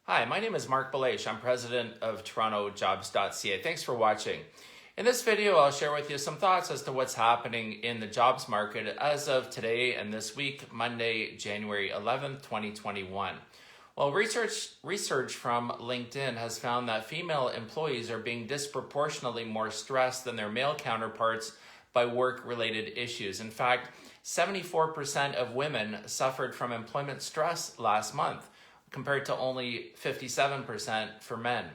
Hi, my name is Marc Belaiche. I'm president of TorontoJobs.ca. Thanks for watching. In this video, I'll share with you some thoughts as to what's happening in the jobs market as of today and this week, Monday, January 11th, 2021. Well, research from LinkedIn has found that female employees are being disproportionately more stressed than their male counterparts by work-related issues. In fact, 74% of women suffered from employment stress last month, compared to only 57% for men.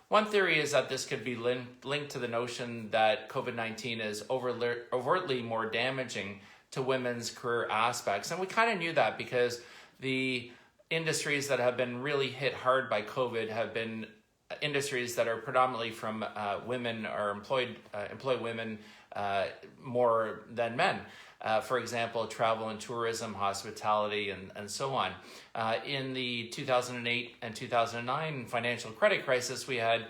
One theory is that this could be linked to the notion that COVID-19 is overtly more damaging to women's career aspects. And we kind of knew that because the industries that have been really hit hard by COVID have been industries that are predominantly from women or employ women more than men. For example, travel and tourism, hospitality, and so on. In the 2008 and 2009 financial credit crisis, we had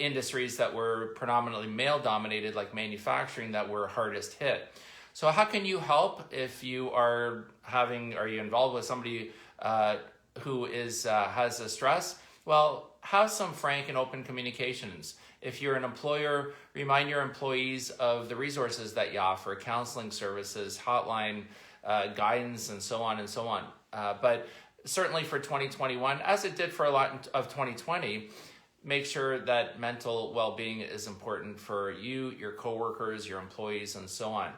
industries that were predominantly male-dominated, like manufacturing, that were hardest hit. So how can you help if you are you involved with somebody who has a stress? Well, have some frank and open communications. If you're an employer, remind your employees of the resources that you offer, counseling services, hotline, guidance, and so on and so on. But certainly for 2021, as it did for a lot of 2020, make sure that mental well-being is important for you, your coworkers, your employees, and so on.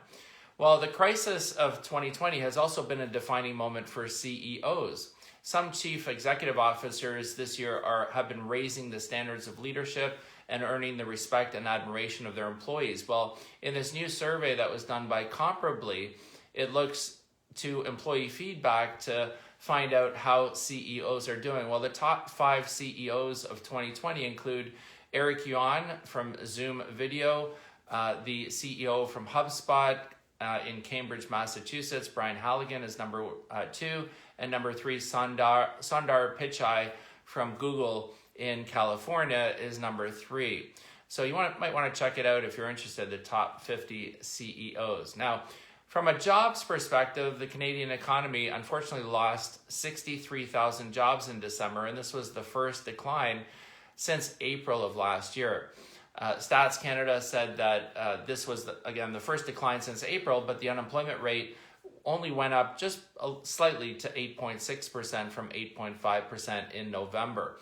Well, the crisis of 2020 has also been a defining moment for CEOs. Some chief executive officers this year have been raising the standards of leadership and earning the respect and admiration of their employees. Well, in this new survey that was done by Comparably, it looks to employee feedback to find out how CEOs are doing. Well, the top 5 CEOs of 2020 include Eric Yuan from Zoom Video, the CEO from HubSpot in Cambridge, Massachusetts. Brian Halligan is number 2, and number 3, Sundar Pichai from Google in California is number 3. So you might want to check it out if you're interested, the top 50 CEOs. Now, from a jobs perspective, the Canadian economy unfortunately lost 63,000 jobs in December, and this was the first decline since April of last year. Stats Canada said that this was, the first decline since April, but the unemployment rate only went up just slightly to 8.6% from 8.5% in November.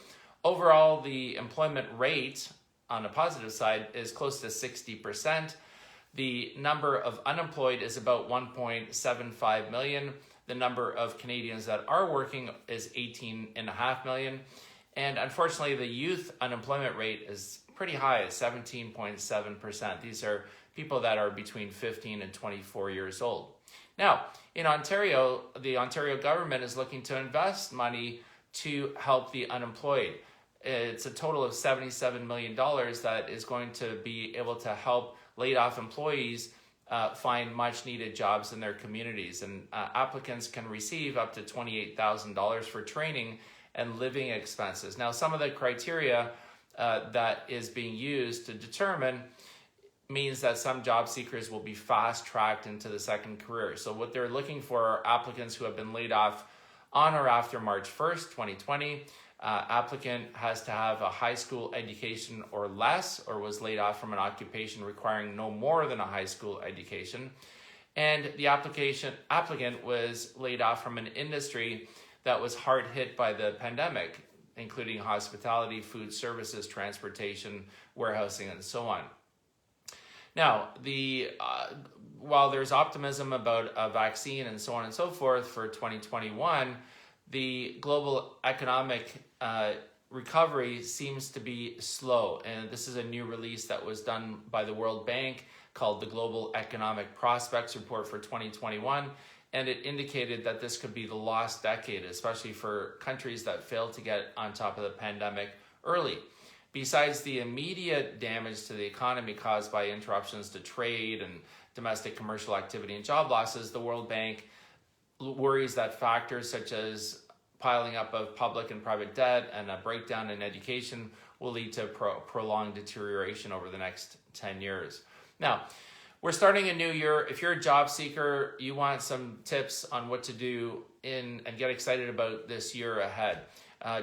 Overall, the employment rate on the positive side is close to 60%. The number of unemployed is about 1.75 million. The number of Canadians that are working is 18.5 million. And unfortunately, the youth unemployment rate is pretty high at 17.7%. These are people that are between 15 and 24 years old. Now, in Ontario, the Ontario government is looking to invest money to help the unemployed. It's a total of $77 million that is going to be able to help laid off employees find much needed jobs in their communities. And applicants can receive up to $28,000 for training and living expenses. Now, some of the criteria that is being used to determine means that some job seekers will be fast-tracked into the second career. So what they're looking for are applicants who have been laid off on or after March 1st, 2020. Applicant has to have a high school education or less, or was laid off from an occupation requiring no more than a high school education. And the applicant was laid off from an industry that was hard hit by the pandemic, including hospitality, food services, transportation, warehousing, and so on. Now, while there's optimism about a vaccine and so on and so forth for 2021, the global economic recovery seems to be slow. And this is a new release that was done by the World Bank called the Global Economic Prospects Report for 2021. And it indicated that this could be the lost decade, especially for countries that failed to get on top of the pandemic early. Besides the immediate damage to the economy caused by interruptions to trade and domestic commercial activity and job losses, the World Bank worries that factors such as piling up of public and private debt and a breakdown in education will lead to prolonged deterioration over the next 10 years. Now, we're starting a new year. If you're a job seeker, you want some tips on what to do and get excited about this year ahead.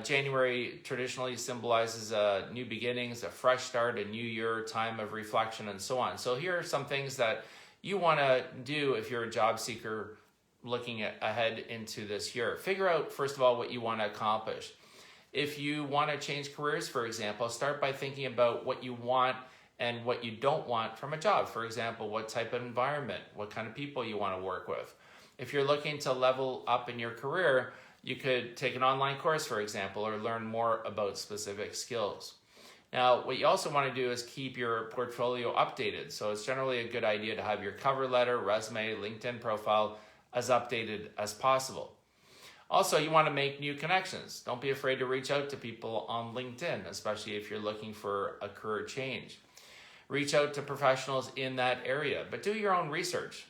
January traditionally symbolizes new beginnings, a fresh start, a new year, time of reflection, and so on. So here are some things that you want to do if you're a job seeker looking ahead into this year. Figure out, first of all, what you want to accomplish. If you want to change careers, for example, start by thinking about what you want and what you don't want from a job. For example, what type of environment, what kind of people you want to work with. If you're looking to level up in your career, you could take an online course, for example, or learn more about specific skills. Now, what you also want to do is keep your portfolio updated. So it's generally a good idea to have your cover letter, resume, LinkedIn profile as updated as possible. Also, you want to make new connections. Don't be afraid to reach out to people on LinkedIn, especially if you're looking for a career change. Reach out to professionals in that area, but do your own research.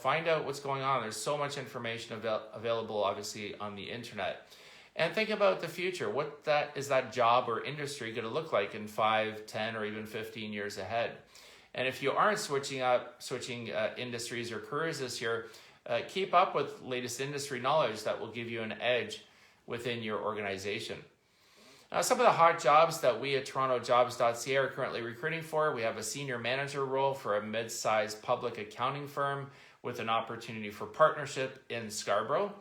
Find out what's going on. There's so much information available, obviously, on the internet. And think about the future. What is that job or industry going to look like in 5, 10, or even 15 years ahead? And if you aren't switching industries or careers this year, keep up with latest industry knowledge that will give you an edge within your organization. Now, some of the hot jobs that we at TorontoJobs.ca are currently recruiting for: we have a senior manager role for a mid-sized public accounting firm with an opportunity for partnership in Scarborough.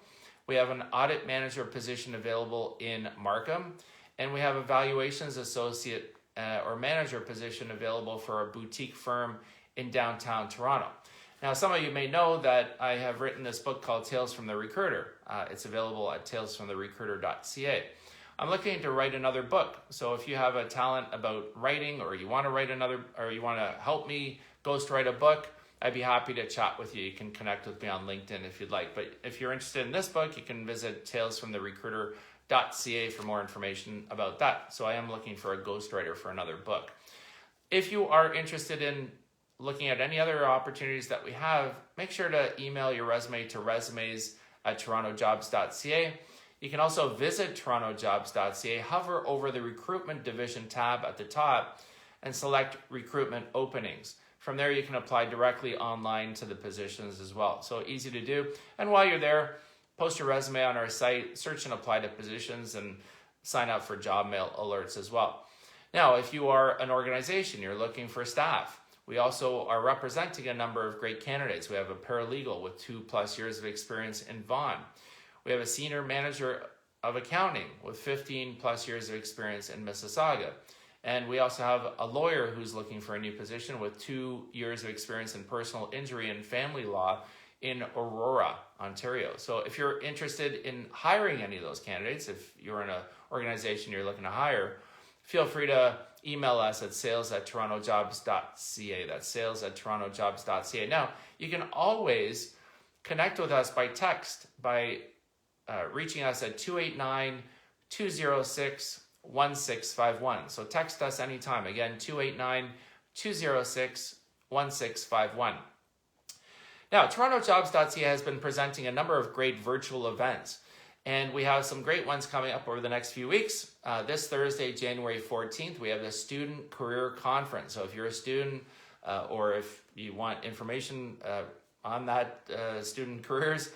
We have an audit manager position available in Markham, and we have a valuations associate or manager position available for a boutique firm in downtown Toronto. Now, some of you may know that I have written this book called Tales from the Recruiter. It's available at talesfromtherecruiter.ca. I'm looking to write another book. So if you have a talent about writing, or you want to write or you want to help me ghostwrite a book, I'd be happy to chat with you. You can connect with me on LinkedIn if you'd like. But if you're interested in this book, you can visit talesfromtherecruiter.ca for more information about that. So I am looking for a ghostwriter for another book. If you are interested in looking at any other opportunities that we have, make sure to email your resume to resumes@TorontoJobs.ca. You can also visit TorontoJobs.ca, hover over the recruitment division tab at the top, and select recruitment openings. From there, you can apply directly online to the positions as well. So easy to do. And while you're there, post your resume on our site, search and apply to positions, and sign up for job mail alerts as well. Now, if you are an organization, you're looking for staff, we also are representing a number of great candidates. We have a paralegal with 2+ years of experience in Vaughan. We have a senior manager of accounting with 15+ years of experience in Mississauga. And we also have a lawyer who's looking for a new position with 2 years of experience in personal injury and family law in Aurora, Ontario. So if you're interested in hiring any of those candidates, if you're in an organization you're looking to hire, feel free to email us at sales@TorontoJobs.ca. That's sales@TorontoJobs.ca. Now, you can always connect with us by text by reaching us at 289-206-1651. So text us anytime. Again, 289-206-1651. Now, TorontoJobs.ca has been presenting a number of great virtual events, and we have some great ones coming up over the next few weeks. This Thursday, January 14th, we have the Student Career Conference. So if you're a student or if you want information on that student careers,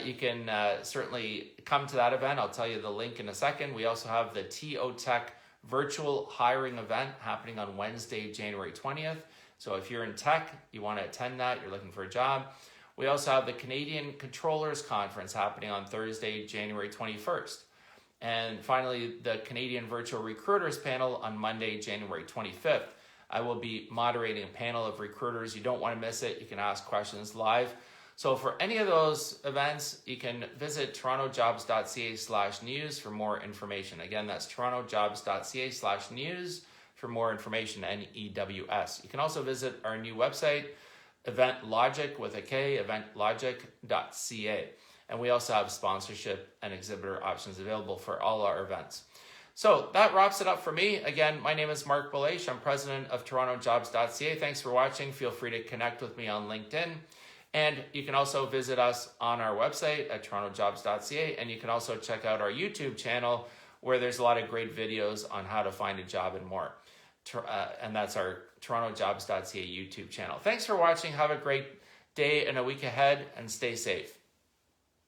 you can certainly come to that event. I'll tell you the link in a second. We also have the TO Tech virtual hiring event happening on Wednesday, January 20th. So if you're in tech, you want to attend that, you're looking for a job. We also have the Canadian Controllers Conference happening on Thursday, January 21st. And finally, the Canadian Virtual Recruiters Panel on Monday, January 25th. I will be moderating a panel of recruiters. You don't want to miss it. You can ask questions live. So for any of those events, you can visit TorontoJobs.ca/news for more information. Again, that's TorontoJobs.ca/news for more information, NEWS. You can also visit our new website, EventLogic with a K, eventlogic.ca. And we also have sponsorship and exhibitor options available for all our events. So that wraps it up for me. Again, my name is Marc Belaiche. I'm president of TorontoJobs.ca. Thanks for watching. Feel free to connect with me on LinkedIn. And you can also visit us on our website at TorontoJobs.ca. And you can also check out our YouTube channel where there's a lot of great videos on how to find a job and more. And that's our TorontoJobs.ca YouTube channel. Thanks for watching. Have a great day and a week ahead, and stay safe.